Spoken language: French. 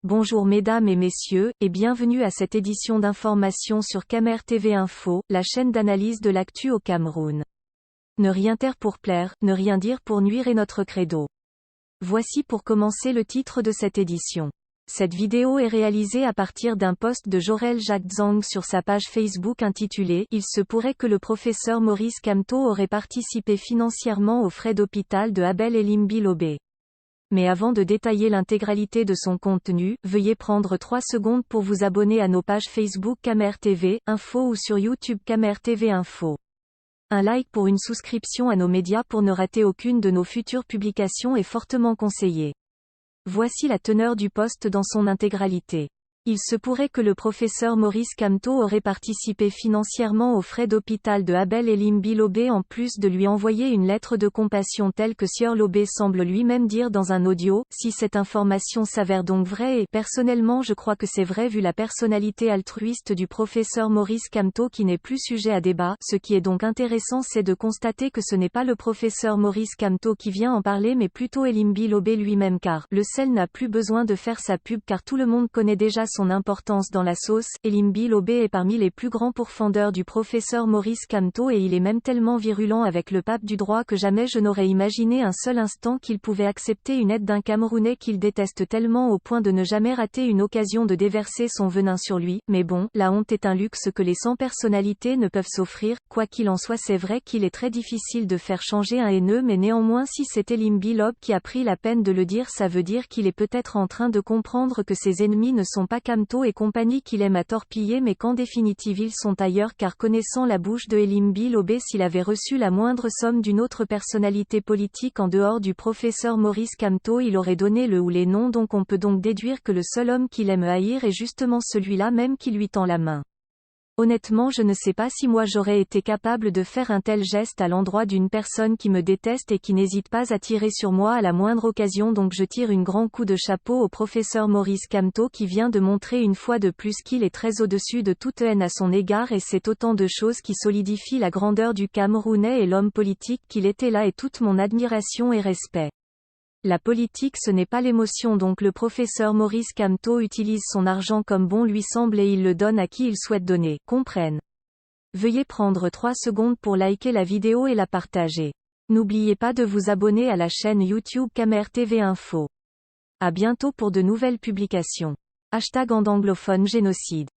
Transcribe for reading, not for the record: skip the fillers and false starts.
Bonjour mesdames et messieurs, et bienvenue à cette édition d'information sur Camer TV Info, la chaîne d'analyse de l'actu au Cameroun. Ne rien taire pour plaire, ne rien dire pour nuire est notre credo. Voici pour commencer le titre de cette édition. Cette vidéo est réalisée à partir d'un post de Jorel Jacques Zhang sur sa page Facebook intitulé « Il se pourrait que le professeur Maurice Kamto aurait participé financièrement aux frais d'hôpital de Abel Elimbi Lobé ». Mais avant de détailler l'intégralité de son contenu, veuillez prendre 3 secondes pour vous abonner à nos pages Facebook Camer TV Info ou sur YouTube Camer TV Info. Un like pour une souscription à nos médias pour ne rater aucune de nos futures publications est fortement conseillé. Voici la teneur du post dans son intégralité. Il se pourrait que le professeur Maurice Kamto aurait participé financièrement aux frais d'hôpital de Abel Elimbi Lobé en plus de lui envoyer une lettre de compassion telle que Sieur Lobé semble lui-même dire dans un audio. Si cette information s'avère donc vraie et, personnellement je crois que c'est vrai vu la personnalité altruiste du professeur Maurice Kamto qui n'est plus sujet à débat, ce qui est donc intéressant c'est de constater que ce n'est pas le professeur Maurice Kamto qui vient en parler mais plutôt Elimbi Lobé lui-même car, le sel n'a plus besoin de faire sa pub car tout le monde connaît déjà son importance dans la sauce. Elimbi Lobé est parmi les plus grands pourfendeurs du professeur Maurice Kamto et il est même tellement virulent avec le pape du droit que jamais je n'aurais imaginé un seul instant qu'il pouvait accepter une aide d'un Camerounais qu'il déteste tellement au point de ne jamais rater une occasion de déverser son venin sur lui. Mais bon, la honte est un luxe que les 100 personnalités ne peuvent s'offrir. Quoi qu'il en soit c'est vrai qu'il est très difficile de faire changer un haineux mais néanmoins si c'est Elimbi Lobé qui a pris la peine de le dire ça veut dire qu'il est peut-être en train de comprendre que ses ennemis ne sont pas Kamto et compagnie qu'il aime à torpiller mais qu'en définitive ils sont ailleurs car connaissant la bouche de Elimbi Lobé s'il avait reçu la moindre somme d'une autre personnalité politique en dehors du professeur Maurice Kamto il aurait donné le ou les noms donc on peut donc déduire que le seul homme qu'il aime haïr est justement celui-là même qui lui tend la main. Honnêtement je ne sais pas si moi j'aurais été capable de faire un tel geste à l'endroit d'une personne qui me déteste et qui n'hésite pas à tirer sur moi à la moindre occasion donc je tire un grand coup de chapeau au professeur Maurice Kamto qui vient de montrer une fois de plus qu'il est très au-dessus de toute haine à son égard et c'est autant de choses qui solidifient la grandeur du Camerounais et l'homme politique qu'il était là et toute mon admiration et respect. La politique ce n'est pas l'émotion donc le professeur Maurice Kamto utilise son argent comme bon lui semble et il le donne à qui il souhaite donner, comprenne. Veuillez prendre 3 secondes pour liker la vidéo et la partager. N'oubliez pas de vous abonner à la chaîne YouTube Camer TV Info. À bientôt pour de nouvelles publications. #anglophone génocide.